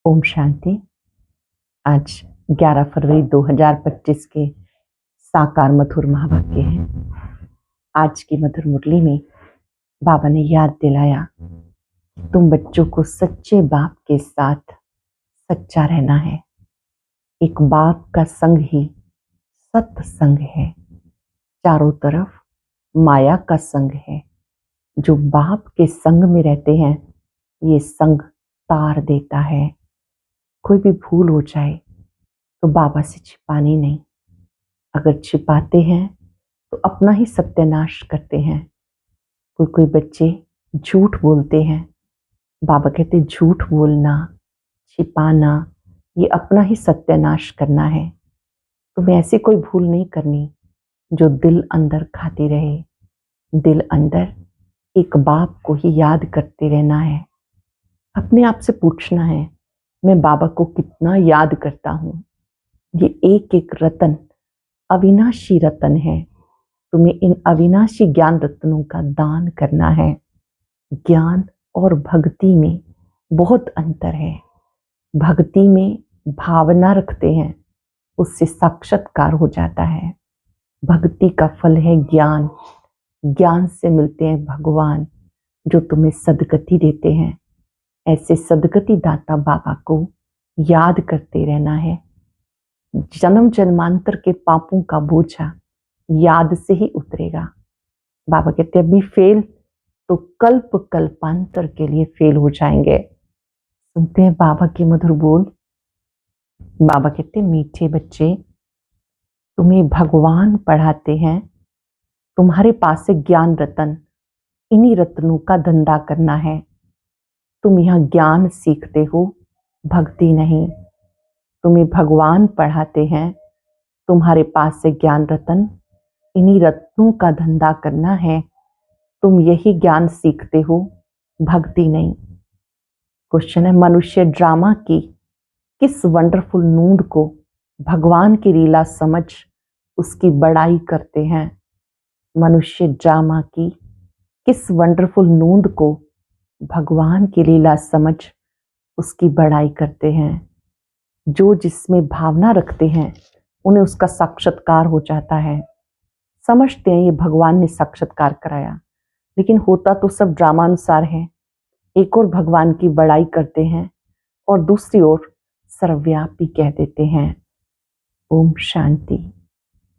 ओम शांति। आज 11 फरवरी 2025 के साकार मधुर महावाक्य हैं। आज की मधुर मुरली में बाबा ने याद दिलाया, तुम बच्चों को सच्चे बाप के साथ सच्चा रहना है। एक बाप का संग ही सत्संग है। चारों तरफ माया का संग है। जो बाप के संग में रहते हैं, ये संग तार देता है। कोई भी भूल हो जाए तो बाबा से छिपानी नहीं। अगर छिपाते हैं तो अपना ही सत्यानाश करते हैं। कोई बच्चे झूठ बोलते हैं। बाबा कहते झूठ बोलना, छिपाना, ये अपना ही सत्यानाश करना है। तुम्हें ऐसी कोई भूल नहीं करनी जो दिल अंदर खाती रहे। दिल अंदर एक बाप को ही याद करते रहना है। अपने आप से पूछना है, मैं बाबा को कितना याद करता हूँ। ये एक एक रतन अविनाशी रतन है। तुम्हें इन अविनाशी ज्ञान रत्नों का दान करना है। ज्ञान और भक्ति में बहुत अंतर है। भक्ति में भावना रखते हैं, उससे साक्षात्कार हो जाता है। भक्ति का फल है ज्ञान। ज्ञान से मिलते हैं भगवान, जो तुम्हें सदगति देते हैं। ऐसे सदगति दाता बाबा को याद करते रहना है। जन्म जन्मांतर के पापों का बोझा याद से ही उतरेगा। बाबा कहते अभी फेल तो कल्प कल्पांतर के लिए फेल हो जाएंगे। सुनते हैं बाबा के मधुर बोल। बाबा कहते मीठे बच्चे, तुम्हें भगवान पढ़ाते हैं। तुम्हारे पास है ज्ञान रतन। इन्हीं रत्नों का धंधा करना है। तुम यहाँ ज्ञान सीखते हो, भक्ति नहीं। तुम्हें भगवान पढ़ाते हैं। तुम्हारे पास से ज्ञान रतन, इन्हीं रत्नों का धंधा करना है। तुम यही ज्ञान सीखते हो, भक्ति नहीं। क्वेश्चन है, मनुष्य ड्रामा की किस वंडरफुल नूंद को भगवान की लीला समझ उसकी बड़ाई करते हैं। मनुष्य ड्रामा की किस वंडरफुल नूंद को भगवान की लीला समझ उसकी बड़ाई करते हैं। जो जिसमें भावना रखते हैं, उन्हें उसका साक्षात्कार हो जाता है। समझते हैं ये भगवान ने साक्षात्कार कराया, लेकिन होता तो सब ड्रामानुसार है। एक और भगवान की बड़ाई करते हैं और दूसरी ओर सर्वव्यापी कह देते हैं। ओम शांति।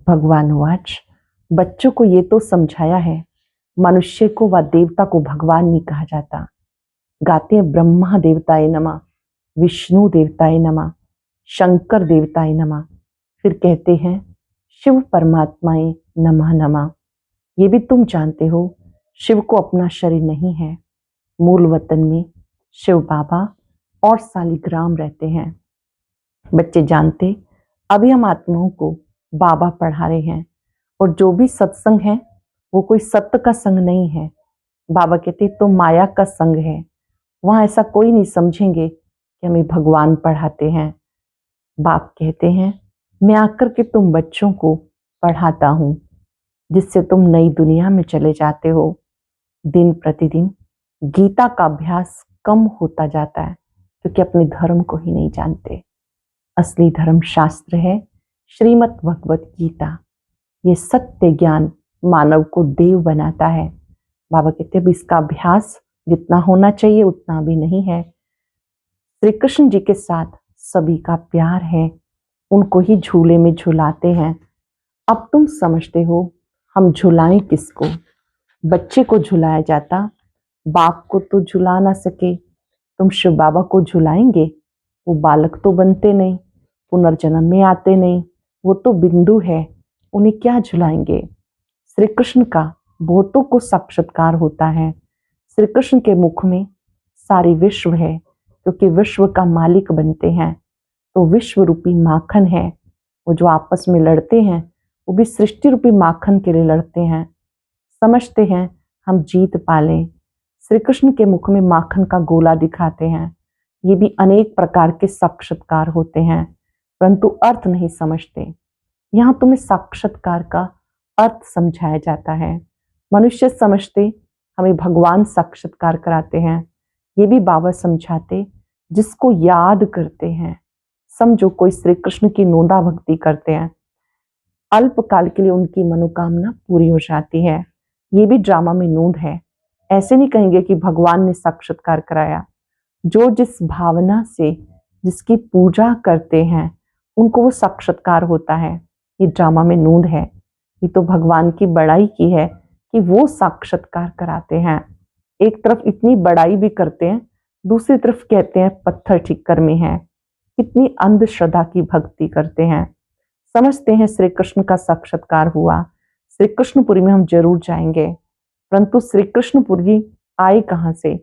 भगवान वाच, बच्चों को ये तो समझाया है, मनुष्य को व देवता को भगवान नहीं कहा जाता। गाते हैं ब्रह्मा देवताए नमः, विष्णु देवताए नमः, शंकर देवताए नमः। फिर कहते हैं शिव परमात्माए नमः नमः। ये भी तुम जानते हो, शिव को अपना शरीर नहीं है। मूल वतन में शिव बाबा और सालिग्राम रहते हैं। बच्चे जानते, अभी हम आत्माओं को बाबा पढ़ा रहे हैं, और जो भी सत्संग है वो कोई सत्य का संग नहीं है। बाबा कहते तो माया का संग है। वहां ऐसा कोई नहीं समझेंगे कि हमें भगवान पढ़ाते हैं। बाप कहते हैं मैं आकर के तुम बच्चों को पढ़ाता हूँ, जिससे तुम नई दुनिया में चले जाते हो। दिन प्रतिदिन गीता का अभ्यास कम होता जाता है, क्योंकि अपने धर्म को ही नहीं जानते। असली धर्म शास्त्र है श्रीमद् भगवत गीता। ये सत्य ज्ञान मानव को देव बनाता है। बाबा कहते हैं इसका अभ्यास जितना होना चाहिए उतना भी नहीं है। श्री कृष्ण जी के साथ सभी का प्यार है, उनको ही झूले में झुलाते हैं। अब तुम समझते हो हम झुलाएं किसको। बच्चे को झुलाया जाता, बाप को तो झुला ना सके। तुम शिव बाबा को झुलाएंगे, वो बालक तो बनते नहीं, पुनर्जन्म में आते नहीं, वो तो बिंदु है, उन्हें क्या झुलाएंगे। श्री कृष्ण का बहुतों को साक्षात्कार होता है। श्री कृष्ण के मुख में सारी विश्व है, क्योंकि विश्व का मालिक बनते हैं। तो विश्व रूपी माखन है। वो जो आपस में लड़ते हैं, वो भी सृष्टि रूपी माखन के लिए लड़ते हैं। समझते हैं हम जीत पालें। श्री कृष्ण के मुख में माखन का गोला दिखाते हैं। ये भी अनेक प्रकार के साक्षात्कार होते हैं, परंतु अर्थ नहीं समझते। यहाँ तुम्हें साक्षात्कार का अर्थ समझाया जाता है। मनुष्य समझते हमें भगवान साक्षात्कार कराते हैं। ये भी बाबा समझाते जिसको याद करते हैं, समझो कोई श्री कृष्ण की नोदा भक्ति करते हैं, अल्पकाल के लिए उनकी मनोकामना पूरी हो जाती है। ये भी ड्रामा में नोंद है। ऐसे नहीं कहेंगे कि भगवान ने साक्षात्कार कराया। जो जिस भावना से जिसकी पूजा करते हैं उनको वो साक्षात्कार होता है। ये ड्रामा में नोंद है। ये तो भगवान की बड़ाई की है कि वो साक्षात्कार कराते हैं। एक तरफ इतनी बड़ाई भी करते हैं, दूसरी तरफ कहते हैं पत्थर ठिक्कर में है। कितनी अंधश्रद्धा की भक्ति करते हैं। समझते हैं श्री कृष्ण का साक्षात्कार हुआ, श्री कृष्णपुरी में हम जरूर जाएंगे, परंतु श्री कृष्णपुरी आए कहां से,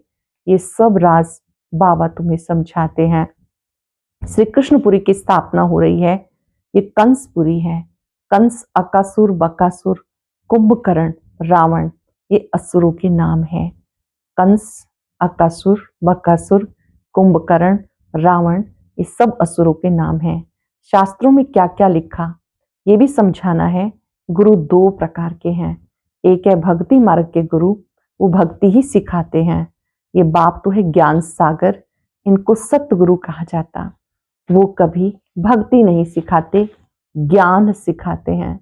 ये सब राज बाबा तुम्हें समझाते हैं। श्री कृष्णपुरी की स्थापना हो रही है, ये कंसपुरी है। कंस, अकासुर, बकासुर, कुंभकर्ण, रावण, ये असुरों के नाम है। कंस, अकासुर, बकासुर, कुंभकर्ण, रावण, ये सब असुरों के नाम हैं। शास्त्रों में क्या क्या लिखा ये भी समझाना है। गुरु दो प्रकार के हैं। एक है भक्ति मार्ग के गुरु, वो भक्ति ही सिखाते हैं। ये बाप तो है ज्ञान सागर, इनको सतगुरु कहा जाता। वो कभी भक्ति नहीं सिखाते, ज्ञान सिखाते हैं।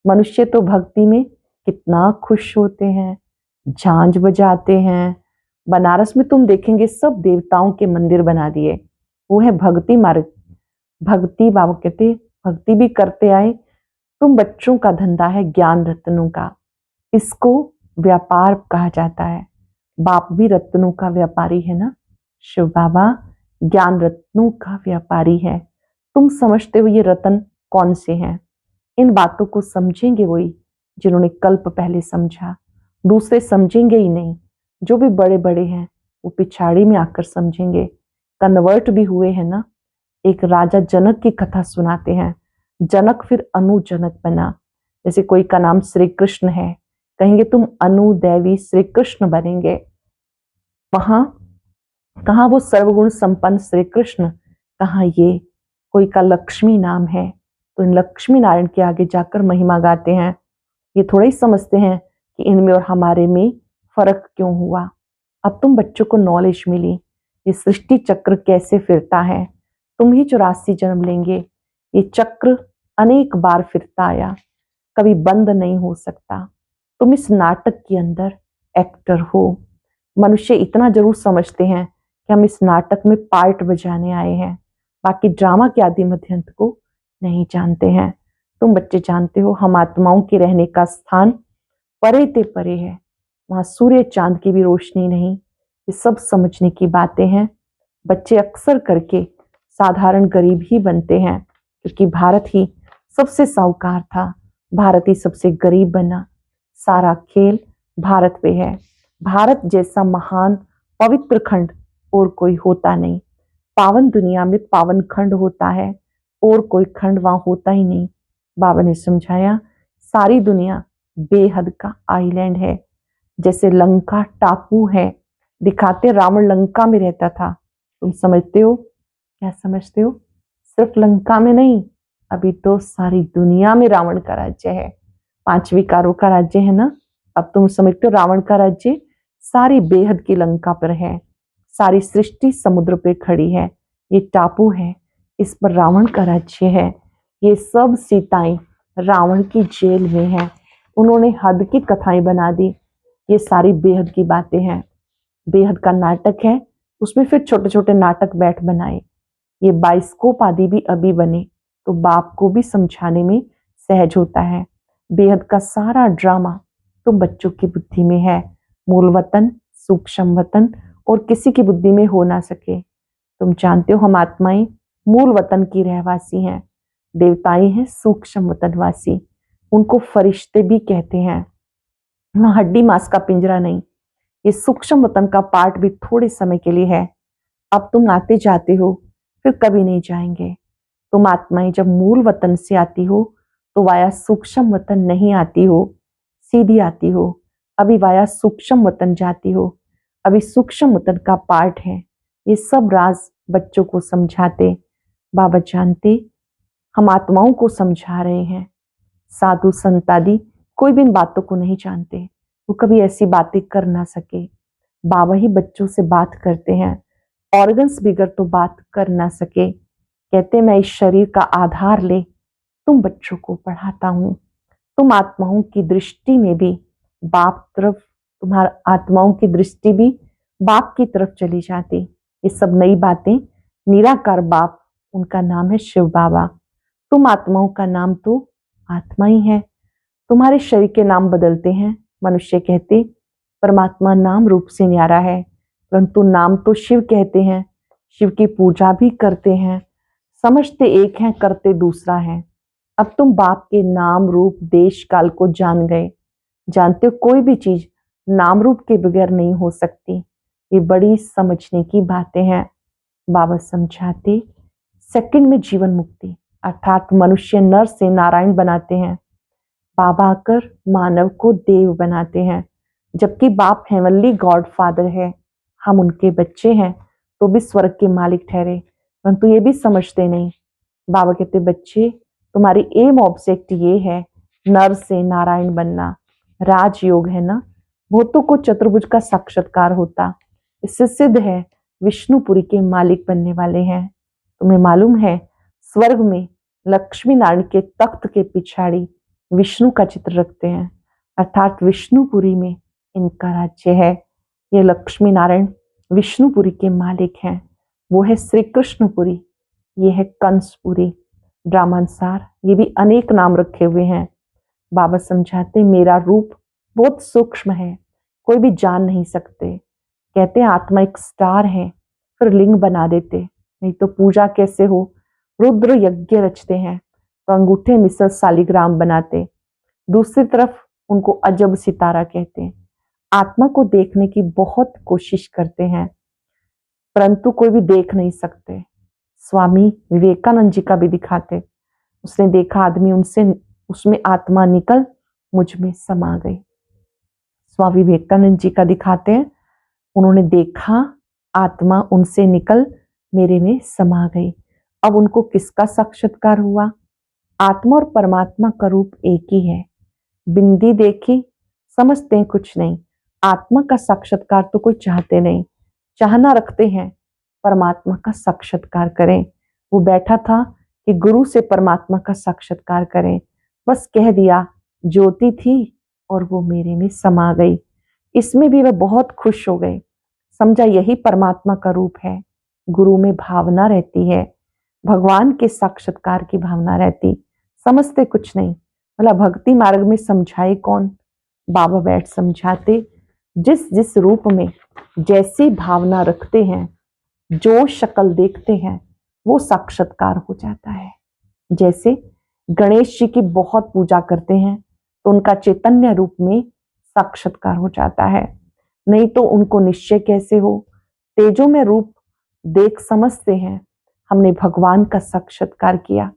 मनुष्य तो भक्ति में कितना खुश होते हैं, झांझ बजाते हैं। बनारस में तुम देखेंगे सब देवताओं के मंदिर बना दिए, वो है भक्ति मार्ग। भक्ति बाबा कहते भक्ति भी करते आए। तुम बच्चों का धंधा है ज्ञान रत्नों का, इसको व्यापार कहा जाता है। बाप भी रत्नों का व्यापारी है ना, शिव बाबा ज्ञान रत्नों का व्यापारी है। तुम समझते हो ये रत्न कौन से हैं? इन बातों को समझेंगे वही जिन्होंने कल्प पहले समझा, दूसरे समझेंगे ही नहीं। जो भी बड़े बड़े हैं वो पिछाड़ी में आकर समझेंगे। कन्वर्ट भी हुए हैं ना। एक राजा जनक की कथा सुनाते हैं। जनक फिर अनुजनक बना। जैसे कोई का नाम श्री कृष्ण है, कहेंगे तुम अनुदैवी श्री कृष्ण बनेंगे। वहां कहा वो सर्वगुण संपन्न श्री कृष्ण, कहा ये कोई का लक्ष्मी नाम है, तो इन लक्ष्मी नारायण के आगे जाकर महिमा गाते हैं। ये थोड़ा ही समझते हैं कि इनमें और हमारे में फर्क क्यों हुआ। अब तुम बच्चों को नॉलेज मिली, ये सृष्टि चक्र कैसे फिरता है। तुम ही 84 जन्म लेंगे, ये चक्र अनेक बार फिरता आया, कभी बंद नहीं हो सकता। तुम इस नाटक के अंदर एक्टर हो। मनुष्य इतना जरूर समझते हैं कि हम इस नाटक में पार्ट बजाने आए हैं, बाकी ड्रामा के आदि मध्यंत को नहीं जानते हैं। तुम बच्चे जानते हो हम आत्माओं के रहने का स्थान परे ते परे है, वहां सूर्य चांद की भी रोशनी नहीं। ये सब समझने की बातें हैं। बच्चे अक्सर करके साधारण गरीब ही बनते हैं, क्योंकि भारत ही सबसे साहूकार था, भारत ही सबसे गरीब बना। सारा खेल भारत पे है। भारत जैसा महान पवित्र खंड और कोई होता नहीं। पावन दुनिया में पावन खंड होता है, और कोई खंड वहां होता ही नहीं। बाबा ने समझाया सारी दुनिया बेहद का आइलैंड है। जैसे लंका टापू है, दिखाते रावण लंका में रहता था। तुम समझते हो, क्या समझते हो? सिर्फ लंका में नहीं, अभी तो सारी दुनिया में रावण का राज्य है। 5 विकारों का राज्य है ना। अब तुम समझते हो रावण का राज्य सारी बेहद की लंका पर है। सारी सृष्टि समुद्र पे खड़ी है, ये टापू है, इस पर रावण का राज्य है। ये सब सीताएं रावण की जेल में हैं, उन्होंने हद की कथाएं बना दी। ये सारी बेहद की बातें हैं। बेहद का नाटक है, उसमें फिर छोटे छोटे नाटक बैठ बनाए। ये बाइस्कोप आदि भी अभी बने, तो बाप को भी समझाने में सहज होता है। बेहद का सारा ड्रामा तुम बच्चों की बुद्धि में है। मूल वतन, सूक्ष्म वतन और किसी की बुद्धि में हो ना सके। तुम जानते हो हम आत्माएं मूल वतन की रहवासी हैं, देवताएं हैं सूक्ष्म वतनवासी। उनको फरिश्ते भी कहते हैं। वहां हड्डी मांस का पिंजरा नहीं, ये सूक्ष्म वतन का पार्ट भी थोड़े समय के लिए है। अब तुम आते जाते हो, फिर कभी नहीं जाएंगे। तुम आत्माएं जब मूल वतन से आती हो तो वाया सूक्ष्म वतन नहीं आती हो, सीधी आती हो। अभी वाया सूक्ष्म वतन जाती हो, अभी सूक्ष्म वतन का पार्ट है। ये सब राज बच्चों को समझाते बाबा जानते, हम आत्माओं को समझा रहे हैं। साधु संत आदि कोई भी इन बातों को नहीं जानते, वो कभी ऐसी बातें कर ना सके। बाबा ही बच्चों से बात करते हैं, ऑर्गन्स बिगर तो बात कर ना सके। कहते मैं इस शरीर का आधार ले तुम बच्चों को पढ़ाता हूँ। तुम आत्माओं की दृष्टि में भी बाप तरफ, तुम्हारा आत्माओं की दृष्टि भी बाप की तरफ चली जाती। ये सब नई बातें निराकार बाप, उनका नाम है शिव बाबा। तुम आत्माओं का नाम तो आत्मा ही है। तुम्हारे शरीर के नाम बदलते हैं। मनुष्य कहते परमात्मा नाम रूप से न्यारा है, परंतु नाम तो शिव कहते हैं। शिव की पूजा भी करते हैं, समझते एक हैं करते दूसरा है। अब तुम बाप के नाम रूप देश काल को जान गए। जानते हो कोई भी चीज नाम रूप के बगैर नहीं हो सकती। ये बड़ी समझने की बातें हैं। बाबा समझाते सेकंड में जीवन मुक्ति, अर्थात मनुष्य नर से नारायण बनाते हैं। बाबा आकर मानव को देव बनाते हैं, जबकि बाप हेवनली गॉड फादर है। हम उनके बच्चे हैं तो भी स्वर्ग के मालिक ठहरे, परंतु ये भी समझते नहीं। बाबा कहते बच्चे तुम्हारी एम ऑब्जेक्ट ये है नर से नारायण बनना, राजयोग है ना। भूतों को चतुर्भुज का साक्षात्कार होता, इससे सिद्ध है विष्णुपुरी के मालिक बनने वाले हैं। तुम्हें मालूम है स्वर्ग में लक्ष्मी नारायण के तख्त के पिछाड़ी विष्णु का चित्र रखते हैं, अर्थात विष्णुपुरी में इनका राज्य है। ये लक्ष्मी नारायण विष्णुपुरी के मालिक हैं। वो है श्री कृष्णपुरी, ये है कंसपुरी। ड्रामानुसार ये भी अनेक नाम रखे हुए हैं। बाबा समझाते मेरा रूप बहुत सूक्ष्म है, कोई भी जान नहीं सकते। कहते आत्मा एक स्टार है, फिर लिंग बना देते, नहीं तो पूजा कैसे हो। रुद्र यज्ञ रचते हैं तो अंगूठे मिसल सालिग्राम बनाते। दूसरी तरफ उनको अजब सितारा कहते हैं। आत्मा को देखने की बहुत कोशिश करते हैं, परंतु कोई भी देख नहीं सकते। स्वामी विवेकानंद जी का भी दिखाते, उसने देखा आदमी उनसे, उसमें आत्मा निकल मुझ में समा गई। स्वामी विवेकानंद जी का दिखाते हैं, उन्होंने देखा आत्मा उनसे निकल मेरे में समा गई। अब उनको किसका साक्षात्कार हुआ? आत्मा और परमात्मा का रूप एक ही है। बिंदी देखी समझते हैं कुछ नहीं। आत्मा का साक्षात्कार तो कोई चाहते नहीं, चाहना रखते हैं परमात्मा का साक्षात्कार करें। वो बैठा था कि गुरु से परमात्मा का साक्षात्कार करें, बस कह दिया ज्योति थी और वो मेरे में समा गई। इसमें भी वह बहुत खुश हो गए, समझा यही परमात्मा का रूप है। गुरु में भावना रहती है, भगवान के साक्षात्कार की भावना रहती, समझते कुछ नहीं। मतलब भक्ति मार्ग में समझाए कौन? बाबा बैठ समझाते। जिस जिस रूप में जैसी भावना रखते हैं, जो शक्ल देखते हैं, वो साक्षात्कार हो जाता है। जैसे गणेश जी की बहुत पूजा करते हैं तो उनका चैतन्य रूप में साक्षात्कार हो जाता है, नहीं तो उनको निश्चय कैसे हो। तेजो में रूप देख समझते हैं हमने भगवान का साक्षात्कार किया,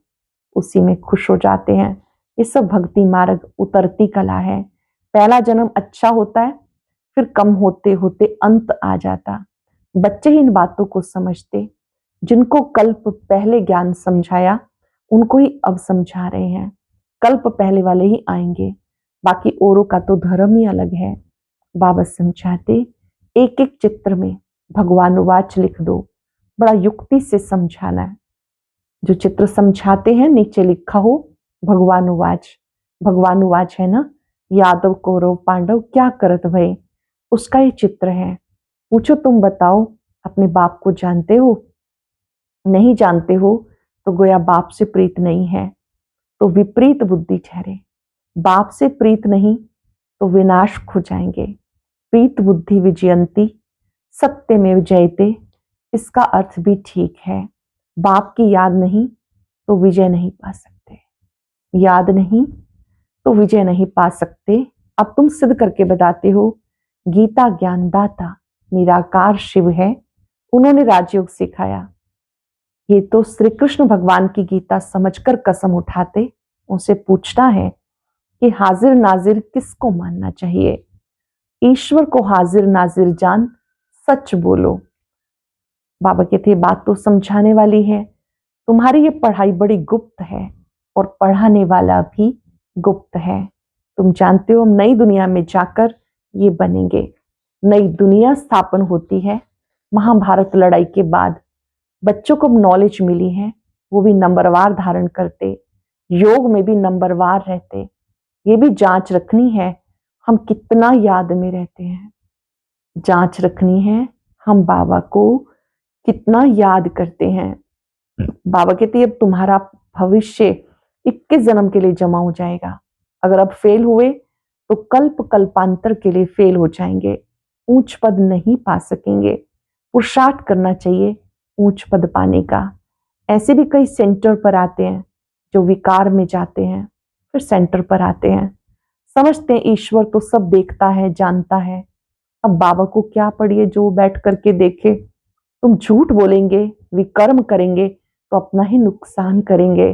उसी में खुश हो जाते हैं। ये सब भक्ति मार्ग उतरती कला है। पहला जन्म अच्छा होता है, फिर कम होते होते अंत आ जाता। बच्चे ही इन बातों को समझते, जिनको कल्प पहले ज्ञान समझाया उनको ही अब समझा रहे हैं। कल्प पहले वाले ही आएंगे, बाकी औरों का तो धर्म ही अलग है। बाबा समझाते एक एक चित्र में भगवान वाच लिख दो, बड़ा युक्ति से समझाना है। जो चित्र समझाते हैं नीचे लिखा हो भगवान वाच। भगवान वाच है ना, यादव कौरव पांडव क्या करत भय, उसका ये चित्र है। पूछो तुम बताओ अपने बाप को जानते हो? नहीं जानते हो तो गोया बाप से प्रीत नहीं है, तो विपरीत बुद्धि ठहरे। बाप से प्रीत नहीं तो विनाश खो जाएंगे। प्रीत बुद्धि विजयंती सत्य में जयते, इसका अर्थ भी ठीक है। बाप की याद नहीं तो विजय नहीं पा सकते, याद नहीं तो विजय नहीं पा सकते। अब तुम सिद्ध करके बताते हो गीता ज्ञानदाता निराकार शिव है, उन्होंने राजयोग सिखाया। ये तो श्री कृष्ण भगवान की गीता समझकर कसम उठाते। उनसे पूछना है कि हाजिर नाजिर किसको मानना चाहिए? ईश्वर को हाजिर नाजिर जान, सच बोलो। बाबा कहते बात तो समझाने वाली है, तुम्हारी ये पढ़ाई बड़ी गुप्त है और पढ़ाने वाला भी गुप्त है। तुम जानते हो हम नई दुनिया में जाकर ये बनेंगे। नई दुनिया स्थापन होती है महाभारत लड़ाई के बाद बच्चों को नॉलेज मिली है, वो भी नंबरवार धारण करते, योग में भी नंबरवार रहते। ये भी जांच रखनी है हम कितना याद में रहते हैं, जांच रखनी है हम बाबा को कितना याद करते हैं। बाबा कहते अब तुम्हारा भविष्य 21 जन्म के लिए जमा हो जाएगा। अगर अब फेल हुए तो कल्प कल्पांतर के लिए फेल हो जाएंगे, ऊंच पद नहीं पा सकेंगे। पुरुषार्थ करना चाहिए ऊंच पद पाने का। ऐसे भी कई सेंटर पर आते हैं जो विकार में जाते हैं, फिर सेंटर पर आते हैं, समझते हैं ईश्वर तो सब देखता है जानता है। अब बाबा को क्या पड़िए जो बैठ करके देखे। तुम झूठ बोलेंगे, विकर्म करेंगे तो अपना ही नुकसान करेंगे।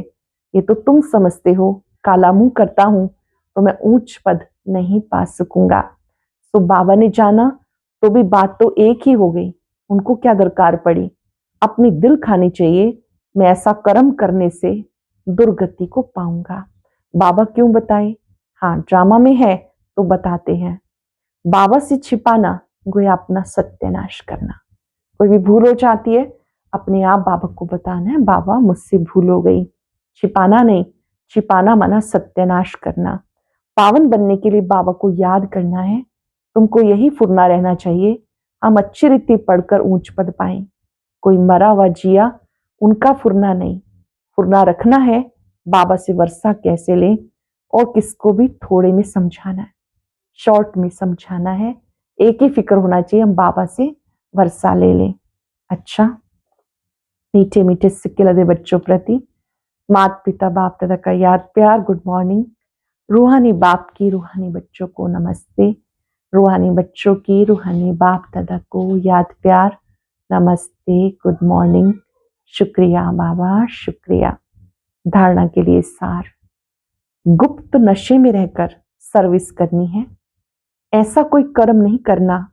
ये तो तुम समझते हो, काला मुंह करता हूं तो मैं ऊंच पद नहीं पा सकूंगा। तो बाबा ने जाना तो भी बात तो एक ही हो गई, उनको क्या दरकार पड़ी। अपनी दिल खानी चाहिए, मैं ऐसा कर्म करने से दुर्गति को पाऊंगा। बाबा क्यों बताए? हाँ, ड्रामा में है तो बताते हैं। बाबा से छिपाना गोया अपना सत्यानाश करना। कोई भी भूल हो जाती है, अपने आप बाबा को बताना है, बाबा मुझसे भूल हो गई। छिपाना नहीं, छिपाना माना सत्यानाश करना। पावन बनने के लिए बाबा को याद करना है। तुमको यही फुरना रहना चाहिए, हम अच्छी रीति पढ़कर ऊंच पद पाएं। कोई मरा व जिया उनका फुरना नहीं, फुरना रखना है बाबा से वर्षा कैसे लें, और किसको भी थोड़े में समझाना है, शॉर्ट में समझाना है। एक ही फिक्र होना चाहिए, हम बाबा से वर्षा ले लें। अच्छा, मीठे मीठे सिक्के लदे बच्चों प्रति माता पिता बाप दादा का याद प्यार गुड मॉर्निंग। रूहानी बाप की रूहानी बच्चों को नमस्ते, रूहानी बच्चों की रूहानी बाप दादा को याद प्यार नमस्ते, गुड मॉर्निंग। शुक्रिया बाबा, शुक्रिया। धारणा के लिए सार, गुप्त नशे में रहकर सर्विस करनी है। ऐसा कोई कर्म नहीं करना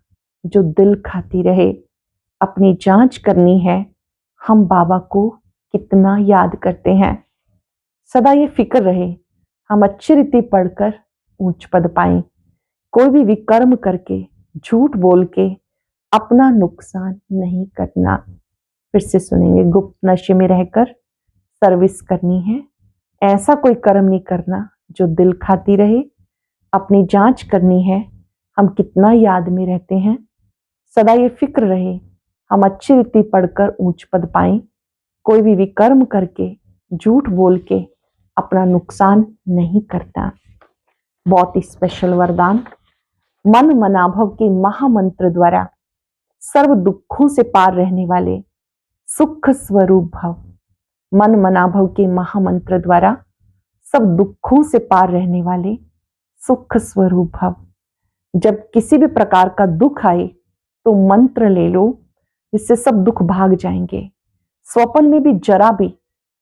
जो दिल खाती रहे। अपनी जांच करनी है हम बाबा को कितना याद करते हैं। सदा ये फिक्र रहे हम अच्छी रीति पढ़कर ऊंच पद पाएं। कोई भी विकर्म करके झूठ बोल के अपना नुकसान नहीं करना। फिर से सुनेंगे, गुप्त नशे में रहकर सर्विस करनी है। ऐसा कोई कर्म नहीं करना जो दिल खाती रहे। अपनी जांच करनी है हम कितना याद में रहते हैं। सदा ये फिक्र रहे हम अच्छी रीति पढ़कर ऊंच पद पाएं। कोई भी विकर्म करके झूठ बोल के अपना नुकसान नहीं करता। बहुत ही स्पेशल वरदान। मन मनाभव के महामंत्र द्वारा सर्व दुखों से पार रहने वाले सुख स्वरूप भव। मन मनाभव के महामंत्र द्वारा सब दुखों से पार रहने वाले सुख स्वरूप भव। जब किसी भी प्रकार का दुख आए तो मंत्र ले लो, जिससे सब दुख भाग जाएंगे। स्वप्न में भी जरा भी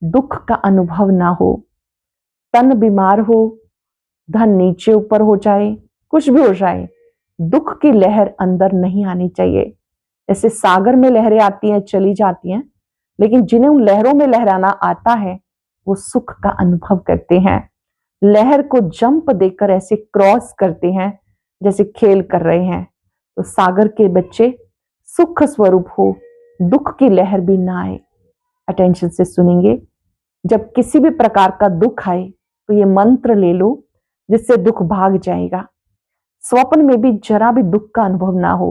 दुख का अनुभव ना हो। तन बीमार हो, धन नीचे ऊपर हो जाए, कुछ भी हो जाए, दुख की लहर अंदर नहीं आनी चाहिए। जैसे सागर में लहरें आती हैं चली जाती हैं, लेकिन जिन्हें उन लहरों में लहराना आता है वो सुख का अनुभव करते हैं। लहर को जंप देकर ऐसे क्रॉस करते हैं जैसे खेल कर रहे हैं। तो सागर के बच्चे सुख स्वरूप हो, दुख की लहर भी ना आए। अटेंशन से सुनेंगे। जब किसी भी प्रकार का दुख आए तो ये मंत्र ले लो, जिससे दुख भाग जाएगा। स्वप्न में भी जरा भी दुख का अनुभव ना हो।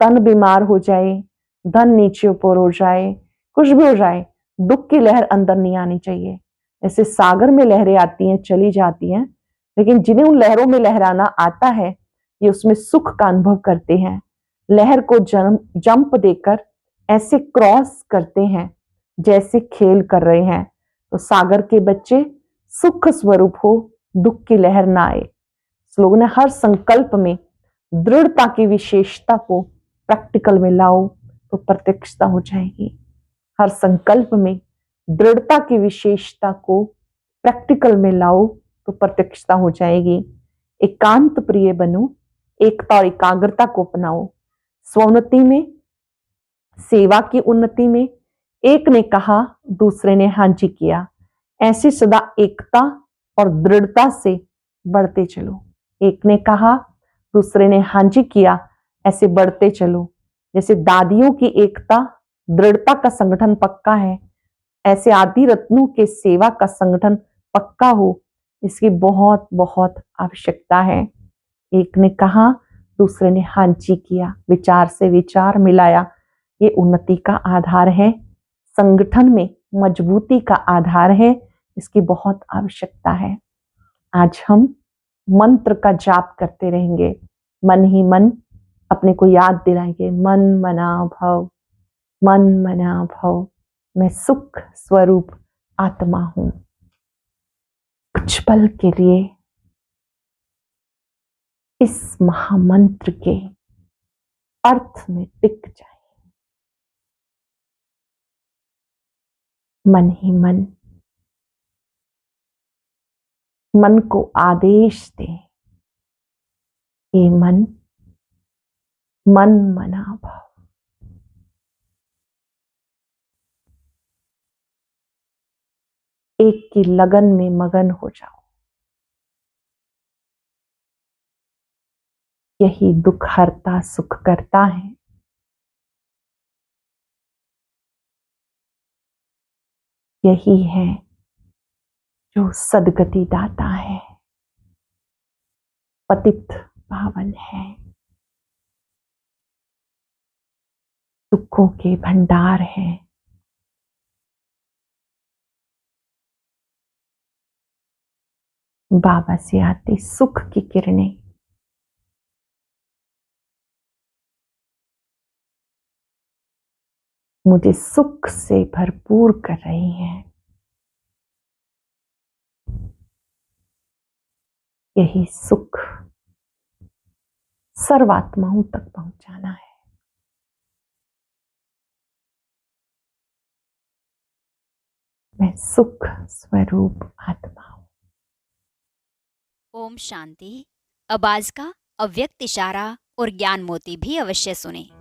तन बीमार हो जाए, धन नीचे ऊपर हो जाए, कुछ भी हो जाए, दुख की लहर अंदर नहीं आनी चाहिए। जैसे सागर में लहरें आती हैं चली जाती हैं, लेकिन जिन्हें उन लहरों में लहराना आता है ये उसमें सुख का अनुभव करते हैं। लहर को जंप देकर ऐसे क्रॉस करते हैं जैसे खेल कर रहे हैं। तो सागर के बच्चे सुख स्वरूप हो, दुख की लहर ना आए। स्लोगन है, हर संकल्प में दृढ़ता की विशेषता को प्रैक्टिकल में लाओ तो प्रत्यक्षता हो जाएगी। हर संकल्प में दृढ़ता की विशेषता को प्रैक्टिकल में लाओ तो प्रत्यक्षता हो जाएगी। एकांत प्रिय बनो, एकता और एकाग्रता को अपनाओ। स्वोन्नति में, सेवा की उन्नति में एक ने कहा दूसरे ने हाँ जी किया, ऐसे सदा एकता और दृढ़ता से बढ़ते चलो। एक ने कहा दूसरे ने हाँ जी किया, ऐसे बढ़ते चलो। जैसे दादियों की एकता दृढ़ता का संगठन पक्का है, ऐसे आदि रत्नों के सेवा का संगठन पक्का हो, इसकी बहुत बहुत आवश्यकता है। एक ने कहा, दूसरे ने हाँ जी किया, विचार से विचार मिलाया, ये उन्नति का आधार है, संगठन में मजबूती का आधार है, इसकी बहुत आवश्यकता है। आज हम मंत्र का जाप करते रहेंगे, मन ही मन अपने को याद दिलाएंगे, मन मना भव, मन मना भव, मैं सुख स्वरूप आत्मा हूं। कुछ पल के लिए इस महामंत्र के अर्थ में टिक जाए। मन ही मन को आदेश दे, ये मन मना भव। एक की लगन में मगन हो जाओ। यही दुख हरता सुख करता है। यही है जो सदगति दाता है, पतित पावन है, सुखों के भंडार है। बाबा से आती सुख की किरणें मुझे सुख से भरपूर कर रही हैं। यही सुख सर्वात्माओं तक पहुंचाना है। मैं सुख स्वरूप आत्मा हूं। ओम शांति। अब आज का अव्यक्त इशारा और ज्ञान मोती भी अवश्य सुने।